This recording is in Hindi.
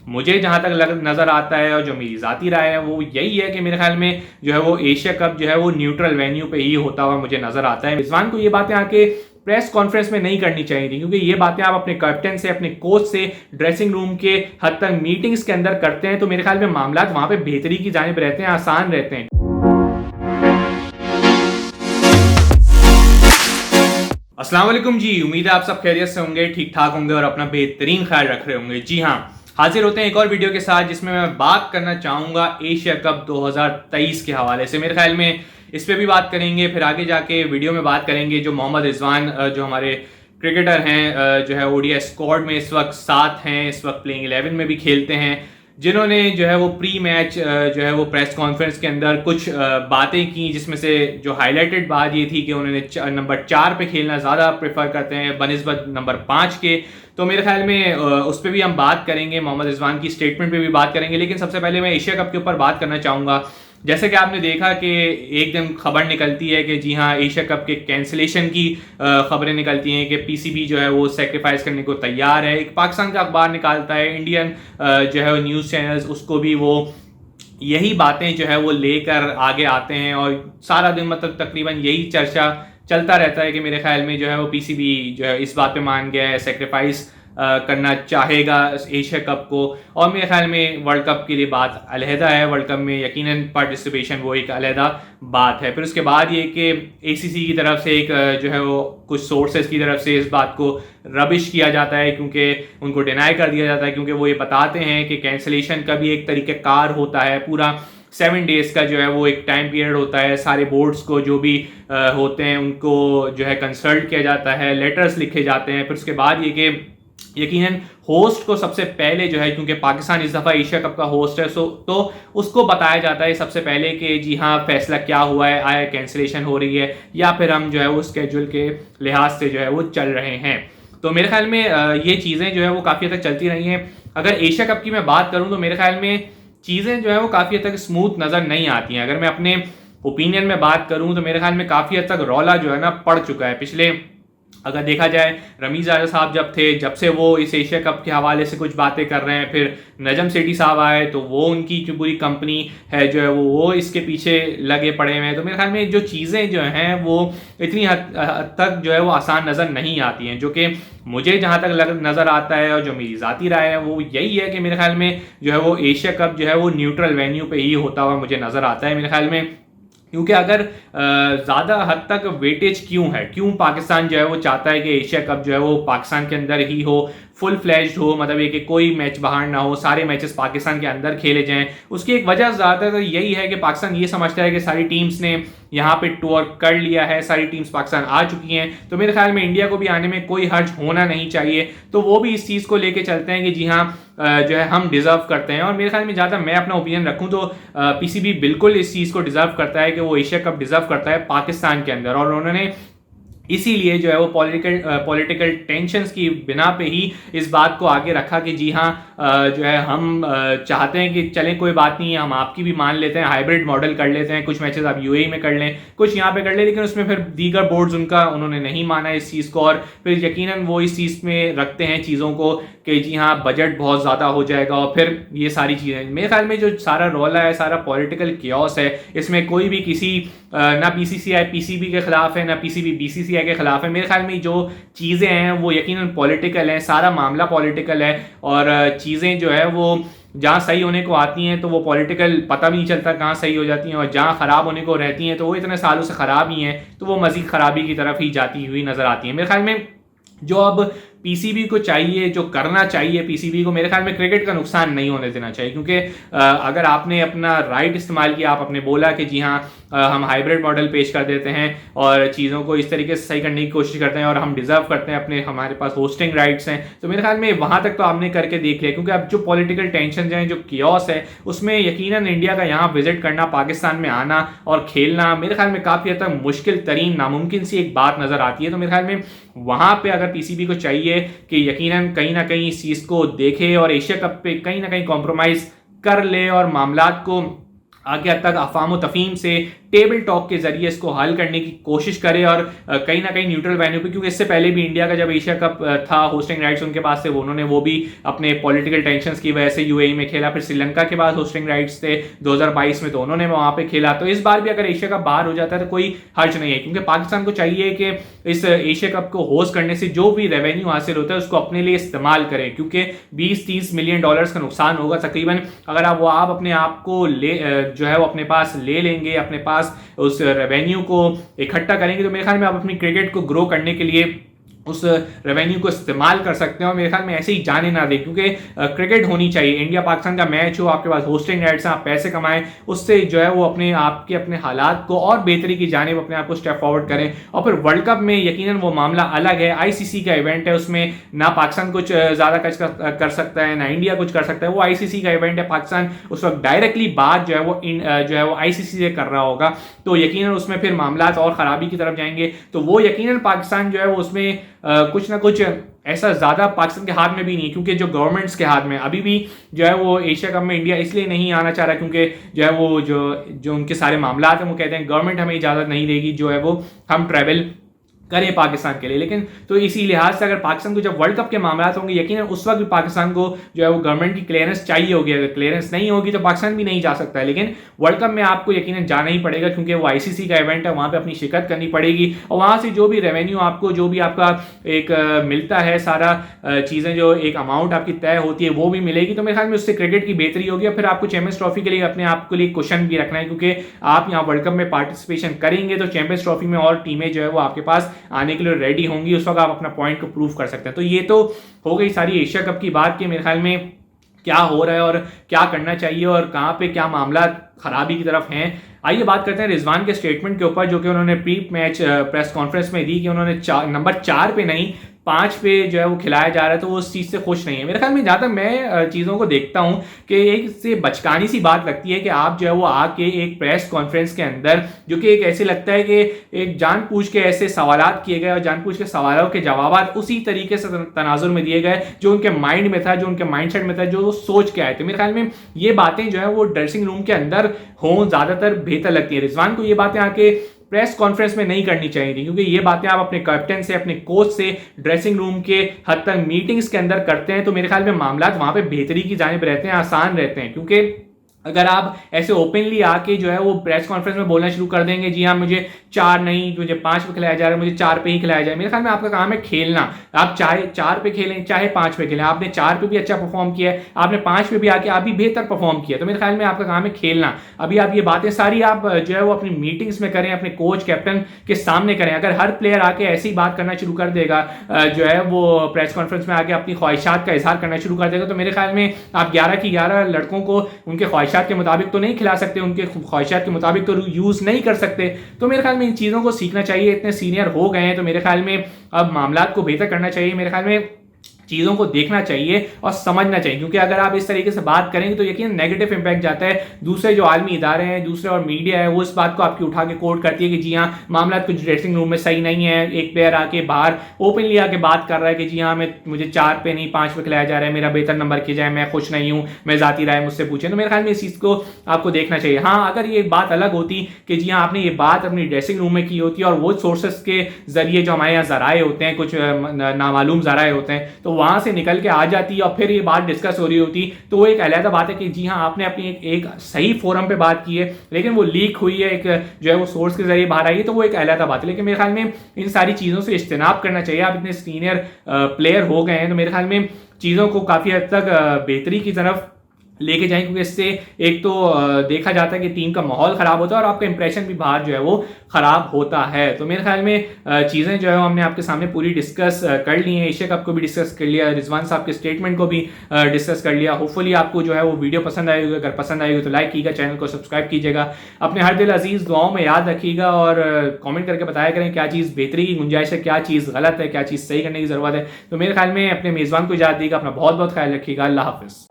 मुझे जहां तक नजर आता है और जो मेरी जाती राय है वो यही है कि मेरे ख्याल में जो है वो एशिया कप जो है वो न्यूट्रल वेन्यू पे ही होता हुआ मुझे नजर आता है। रिजवान को ये बातें आके प्रेस कॉन्फ्रेंस में नहीं करनी चाहिए थी, क्योंकि ये बातें आप अपने कैप्टन से, अपने कोच से, ड्रेसिंग रूम के हद तक मीटिंग्स के अंदर करते हैं तो मेरे ख्याल में मामला वहां पे बेहतरी की जानिब रहते हैं, आसान रहते हैं। अस्सलाम वालेकुम जी, उम्मीद है आप सब खैरियत से होंगे, ठीक ठाक होंगे और अपना बेहतरीन ख्याल रख रहे होंगे। जी हाँ, हाजिर होते हैं एक और वीडियो के साथ जिसमें मैं बात करना चाहूँगा एशिया कप 2023 के हवाले से। मेरे ख्याल में इस पर भी बात करेंगे, फिर आगे जाके वीडियो में बात करेंगे जो मोहम्मद रिजवान जो हमारे क्रिकेटर हैं, जो है ओडीआई स्क्वाड में इस वक्त साथ हैं, इस वक्त प्लेइंग 11 में भी खेलते हैं, जिन्होंने जो है वो प्री मैच जो है वो प्रेस कॉन्फ्रेंस के अंदर कुछ बातें की, जिसमें से जो हाईलाइटेड बात ये थी कि उन्होंने नंबर 4 पे खेलना ज़्यादा प्रेफर करते हैं बनिस्बत नंबर 5 के। तो मेरे ख्याल में उस पर भी हम बात करेंगे, मोहम्मद रिजवान की स्टेटमेंट पे भी बात करेंगे। लेकिन सबसे पहले मैं एशिया कप के ऊपर बात करना चाहूँगा। जैसे कि आपने देखा कि एक दिन खबर निकलती है कि जी हाँ, एशिया कप के कैंसिलेशन की खबरें निकलती हैं कि पीसीबी जो है वो सेक्रीफाइस करने को तैयार है। एक पाकिस्तान का अखबार निकालता है, इंडियन जो है न्यूज़ चैनल्स, उसको भी वो यही बातें जो है वो लेकर आगे आते हैं और सारा दिन मतलब तकरीबन यही चर्चा चलता रहता है कि मेरे ख्याल में जो है वो पीसीबी जो है इस बात पे मान गया है, सेक्रीफाइस करना चाहेगा एशिया कप को। और मेरे ख्याल में वर्ल्ड कप के लिए बात अलहदा है, वर्ल्ड कप में यकीनन पार्टिसिपेशन वो एक अलहदा बात है। फिर उसके बाद ये कि एसीसी की तरफ से एक जो है वो कुछ सोर्सेज की तरफ से इस बात को रबिश किया जाता है, क्योंकि उनको डिनाई कर दिया जाता है, क्योंकि वो ये बताते हैं कि कैंसिलेशन का भी एक तरीक़ेकार होता है, पूरा 7 डेज का जो है वो एक टाइम पीरियड होता है। सारे बोर्ड्स को जो भी होते हैं उनको जो है कंसल्ट किया जाता है, लेटर्स लिखे जाते हैं। फिर उसके बाद ये कि यकीनन होस्ट को सबसे पहले जो है, क्योंकि पाकिस्तान इस दफ़ा एशिया कप का होस्ट है, तो उसको बताया जाता है सबसे पहले कि जी हाँ फैसला क्या हुआ है, आया कैंसिलेशन हो रही है या फिर हम जो है वो स्केड्यूल के लिहाज से जो है वो चल रहे हैं। तो मेरे ख्याल में ये चीज़ें जो है वो काफ़ी हद तक चलती रही हैं। अगर एशिया कप की मैं बात करूँ तो मेरे ख्याल में चीज़ें जो है वो काफ़ी हद तक स्मूथ नज़र नहीं आती हैं। अगर मैं अपने ओपिनियन में बात करूँ तो मेरे ख्याल में काफ़ी हद तक रौला जो है ना पड़ चुका है। पिछले अगर देखा जाए रमीज राजा साहब जब से वो इस एशिया कप के हवाले से कुछ बातें कर रहे हैं, फिर नजम सेठी साहब आए तो वो उनकी जो पूरी कंपनी है जो है वो इसके पीछे लगे पड़े हुए हैं। तो मेरे ख्याल में जो चीज़ें जो हैं वो इतनी हद तक जो है वो आसान नज़र नहीं आती हैं, जो कि मुझे जहाँ तक नज़र आता है और जो मेरी ज़ाती राय है वो यही है कि मेरे ख्याल में जो है वो एशिया कप जो है वो न्यूट्रल वेन्यू पे ही होता हुआ मुझे नज़र आता है मेरे ख्याल में। क्योंकि अगर ज़्यादा हद तक वेटेज क्यों पाकिस्तान जो है वो चाहता है कि एशिया कप जो है वो पाकिस्तान के अंदर ही हो, फुल फ्लैश्ड हो, मतलब ये कि कोई मैच बाहर ना हो, सारे मैचेस पाकिस्तान के अंदर खेले जाएं। उसकी एक वजह ज़्यादातर यही है कि पाकिस्तान ये समझता है कि सारी टीम्स ने यहाँ पे टूर कर लिया है, सारी टीम्स पाकिस्तान आ चुकी हैं, तो मेरे ख्याल में इंडिया को भी आने में कोई हर्ज होना नहीं चाहिए। तो वो भी इस चीज़ को लेके चलते हैं कि जी हाँ जो है हम डिज़र्व करते हैं। और मेरे ख्याल में ज़्यादा मैं अपना ओपिनियन रखूँ तो पीसीबी बिल्कुल इस चीज़ को डिज़र्व करता है कि वो एशिया कप डिज़र्व करता है पाकिस्तान के अंदर, और उन्होंने इसीलिए जो है वो पॉलिटिकल टेंशंस की बिना पे ही इस बात को आगे रखा कि जी हाँ जो है हम चाहते हैं कि चलें कोई बात नहीं है, हम आपकी भी मान लेते हैं, हाइब्रिड मॉडल कर लेते हैं, कुछ मैचेस आप यूएई में कर लें, कुछ यहाँ पे कर लें। लेकिन उसमें फिर दीगर बोर्ड्स उन्होंने नहीं माना इस चीज़ को, और फिर यकीनन वो इस चीज़ में रखते हैं चीज़ों को कि जी हाँ बजट बहुत ज़्यादा हो जाएगा, और फिर ये सारी चीज़ें मेरे ख्याल में जो सारा रौला है, सारा पॉलिटिकल कियोस है, इसमें कोई भी किसी ना बीसीसीआई पीसीबी के खिलाफ है, ना पीसीबी बीसीसीआई के खिलाफ है। मेरे ख्याल में जो चीज़ें हैं वो यकीनन पॉलिटिकल हैं, सारा मामला पॉलिटिकल है, और चीज़ें जो है वो जहाँ सही होने को आती हैं तो वो पॉलिटिकल पता भी नहीं चलता कहाँ सही हो जाती हैं, और जहाँ ख़राब होने को रहती हैं तो वो इतने सालों से ख़राब ही हैं, तो वो मज़ीद ख़राबी की तरफ ही जाती हुई नज़र आती हैं। मेरे ख्याल में जो अब पीसीबी को चाहिए, जो करना चाहिए पीसीबी को, मेरे ख्याल में क्रिकेट का नुकसान नहीं होने देना चाहिए। क्योंकि अगर आपने अपना राइट इस्तेमाल किया, आपने बोला कि जी हाँ हम हाइब्रिड मॉडल पेश कर देते हैं और चीज़ों को इस तरीके से सही करने की कोशिश करते हैं और हम डिज़र्व करते हैं, हमारे पास होस्टिंग राइट्स हैं, तो मेरे ख्याल में वहाँ तक तो आपने करके देख लिया। क्योंकि अब जो पॉलिटिकल टेंशन हैं, जो कियोस है, उसमें यकीनन इंडिया का यहाँ विजिट करना, पाकिस्तान में आना और खेलना मेरे ख्याल में काफ़ी हद तक मुश्किल तरीन, नामुमकिन सी एक बात नज़र आती है। तो मेरे ख्याल में वहाँ पे अगर पीसीबी को चाहिए कि यकीनन कहीं ना कहीं इस चीज़ को देखे और एशिया कप पे कहीं ना कहीं कॉम्प्रोमाइज़ कर ले और मामलात को आगे तक अफवाम तफहीम से टेबल टॉक के जरिए इसको हल करने की कोशिश करे और कहीं ना कहीं न्यूट्रल वेन्यू पे, क्योंकि इससे पहले भी इंडिया का जब एशिया कप था, होस्टिंग राइट्स उनके पास थे, उन्होंने वो भी अपने पॉलिटिकल टेंशंस की वजह से यूएई में खेला। फिर श्रीलंका के पास होस्टिंग राइट्स थे 2022 में, तो उन्होंने वहां पे खेला। तो इस बार भी अगर एशिया कप बाहर हो जाता है तो कोई हर्ज नहीं है, क्योंकि पाकिस्तान को चाहिए कि इस एशिया कप को होस्ट करने से जो भी रेवेन्यू हासिल होता है उसको अपने लिए इस्तेमाल करें, क्योंकि 20-30 मिलियन डॉलर्स का नुकसान होगा तकरीबन अगर आप अपने आप को ले जो है वो अपने पास ले लेंगे, अपने पास उस रेवेन्यू को इकट्ठा करेंगे, तो मेरे ख्याल में आप अपनी क्रिकेट को ग्रो करने के लिए उस रेवेन्यू को इस्तेमाल कर सकते हैं। और मेरे ख्याल में ऐसे ही जाने ना दें, क्योंकि क्रिकेट होनी चाहिए, इंडिया पाकिस्तान का मैच हो, आपके पास होस्टिंग राइट्स हैं, आप पैसे कमाएं, उससे जो है वो अपने हालात को और बेहतरी की जानिब अपने आप को स्टेप फॉरवर्ड करें। और फिर वर्ल्ड कप में यकीनन वो मामला अलग है, आईसीसी का इवेंट है, उसमें ना पाकिस्तान कुछ ज़्यादा कर सकता है ना इंडिया कुछ कर सकता है, वो आईसीसी का इवेंट है। पाकिस्तान उस वक्त डायरेक्टली बात जो है वो आईसीसी से कर रहा होगा, तो यकीनन उसमें फिर मामला और खराबी की तरफ जाएंगे। तो वो यकीनन पाकिस्तान जो है वो उसमें कुछ ना कुछ ऐसा ज़्यादा पाकिस्तान के हाथ में भी नहीं है, क्योंकि जो गवर्नमेंट्स के हाथ में अभी भी जो है वो एशिया कप में इंडिया इसलिए नहीं आना चाह रहा, क्योंकि जो है वो जो उनके सारे मामला हैं वो कहते हैं गवर्नमेंट हमें इजाज़त नहीं देगी जो है वो हम ट्रैवल करें पाकिस्तान के लिए। लेकिन तो इसी लिहाज से अगर पाकिस्तान को जब वर्ल्ड कप के मामला होंगे, यकीनन उस वक्त भी पाकिस्तान को जो है वो गवर्नमेंट की क्लियरेंस चाहिए होगी। अगर क्लियरेंस नहीं होगी तो पाकिस्तान भी नहीं जा सकता है, लेकिन वर्ल्ड कप में आपको यकीनन जाना ही पड़ेगा, क्योंकि वो आईसीसी का इवेंट है, वहाँ पे अपनी शिरकत करनी पड़ेगी। और वहाँ से जो भी रेवेन्यू आपको जो भी आपका एक मिलता है, सारा चीज़ें जो एक अमाउंट आपकी तय होती है वो भी मिलेगी। तो मेरे ख्याल में उससे क्रिकेट की बेहतरी होगी। और फिर आपको चैंपियंस ट्रॉफी के लिए अपने आप के लिए क्वेश्चन भी रखना है, क्योंकि आप यहाँ वर्ल्ड कप में पार्टिसिपेशन करेंगे तो चैंपियंस ट्रॉफी में और टीमें जो है वो आपके पास आने के लिए रेडी होंगी, उस वक्त आप अपना पॉइंट को प्रूव कर सकते हैं। तो ये तो हो गई सारी एशिया कप की बात कि मेरे ख्याल में क्या हो रहा है और क्या करना चाहिए और कहां पे क्या मामला खराबी की तरफ हैं। आइए बात करते हैं रिजवान के स्टेटमेंट के ऊपर, जो कि उन्होंने प्री मैच प्रेस कॉन्फ्रेंस में दी कि उन्होंने नंबर 4 पे नहीं 5 पे जो है वो खिलाया जा रहा है, तो वो उस चीज़ से खुश नहीं है। मेरे ख्याल में जहाँ तक मैं चीज़ों को देखता हूँ कि एक से बचकानी सी बात लगती है कि आप जो है वो आके एक प्रेस कॉन्फ्रेंस के अंदर, जो कि एक ऐसे लगता है कि एक जानबूझ के ऐसे सवालात किए गए और जानबूझ के सवालों के जवाब उसी तरीके से तनाजुर में दिए गए जो उनके माइंड में था, जो उनके माइंडसेट में था, जो वो सोच के आए थे। मेरे ख्याल में ये बातें जो है वो ड्रेसिंग रूम के अंदर हों ज़्यादातर बेहतर लगती है। रिजवान को ये बातें आके प्रेस कॉन्फ्रेंस में नहीं करनी चाहिए थी, क्योंकि ये बातें आप अपने कैप्टन से, अपने कोच से, ड्रेसिंग रूम के हद तक मीटिंग्स के अंदर करते हैं, तो मेरे ख्याल में मामला वहां पे बेहतरी की जानिब रहते हैं, आसान रहते हैं। क्योंकि अगर आप ऐसे ओपनली आके जो है वो प्रेस कॉन्फ्रेंस में बोलना शुरू कर देंगे, जी हाँ मुझे 4 नहीं, मुझे 5 पे खिलाया जा रहा है, मुझे 4 पे ही खिलाया जाए, मेरे ख्याल में आपका काम है खेलना। आप चाहे 4 पे खेलें चाहे 5 पे खेलें, आपने 4 पे भी अच्छा परफॉर्म किया है, आपने 5 पे भी आके आप भी बेहतर परफॉर्म किया, तो मेरे ख्याल में आपका काम है खेलना। अभी आप ये बातें सारी आप जो है वो अपनी मीटिंग्स में करें, अपने कोच कैप्टन के सामने करें। अगर हर प्लेयर आके ऐसी ही बात करना शुरू कर देगा, जो है वो प्रेस कॉन्फ्रेंस में आके अपनी ख्वाहिशात का इजहार करना शुरू कर देगा, तो मेरे ख्याल में आप 11 की 11 लड़कों को उनके ख्वाहिशात के मुताबिक तो नहीं खिला सकते, उनके ख्वाहिशात के मुताबिक तो यूज नहीं कर सकते। तो मेरे ख्याल में इन चीज़ों को सीखना चाहिए, इतने सीनियर हो गए हैं तो मेरे ख्याल में अब मामलात को बेहतर करना चाहिए। मेरे ख्याल में चीज़ों को देखना चाहिए और समझना चाहिए, क्योंकि अगर आप इस तरीके से बात करेंगे तो यकीन नेगेटिव इंपैक्ट जाता है। दूसरे जो आलमी इदारे हैं, दूसरे और मीडिया है, वो इस बात को आपकी उठा के कोट करती है कि जी हाँ मामला कुछ ड्रेसिंग रूम में सही नहीं है। एक प्लेयर आके बाहर ओपनली आके बात कर रहा है कि जी हाँ मुझे 4 पे नहीं 5 पे खिलाया जा रहा है, मेरा बेहतर नंबर किया जाए, मैं खुश नहीं हूँ, मैं जाती राय मुझसे पूछे। तो मेरे ख्याल में इस चीज़ को आपको देखना चाहिए। हाँ, अगर ये बात अलग होती कि जी हाँ आपने ये बात अपनी ड्रेसिंग रूम में की होती और वो सोर्सेस के जरिए जो हमारे यहाँ जराए होते हैं, कुछ नामालूम जराए होते हैं, तो वहाँ से निकल के आ जाती और फिर ये बात डिस्कस हो रही होती, तो वो एक अलग बात है कि जी हाँ आपने अपनी एक सही फोरम पे बात की है, लेकिन वो लीक हुई है, एक जो है वो सोर्स के जरिए बाहर आई है, तो वो एक अलग बात है। लेकिन मेरे ख्याल में इन सारी चीज़ों से इज्तनाब करना चाहिए। आप इतने सीनियर प्लेयर हो गए हैं तो मेरे ख्याल में चीज़ों को काफ़ी हद तक बेहतरी की तरफ लेके जाएं, क्योंकि इससे एक तो देखा जाता है कि टीम का माहौल ख़राब होता है और आपका इंप्रेशन भी बाहर जो है वो ख़राब होता है। तो मेरे ख्याल में चीज़ें जो है हमने आपके सामने पूरी डिस्कस कर ली हैं। एशिया कप को भी डिस्कस कर लिया, रिजवान साहब के स्टेटमेंट को भी डिस्कस कर लिया। होपफुली आपको जो है वो वीडियो पसंद आएगी। अगर पसंद आएगी तो लाइक कीजिएगा, चैनल को सब्सक्राइब कीजिएगा, अपने हर दिल अजीज़ दुआओं में याद रखिएगा और कॉमेंट करके बताया करें क्या चीज़ बेहतरी की गुंजाइश है, क्या चीज़ गलत है, क्या चीज़ सही करने की ज़रूरत है। तो मेरे ख्याल में अपने मेज़बान को इजाज़त दीजिएगा, अपना बहुत बहुत ख्याल रखिएगा। अल्लाह हाफ़िज़।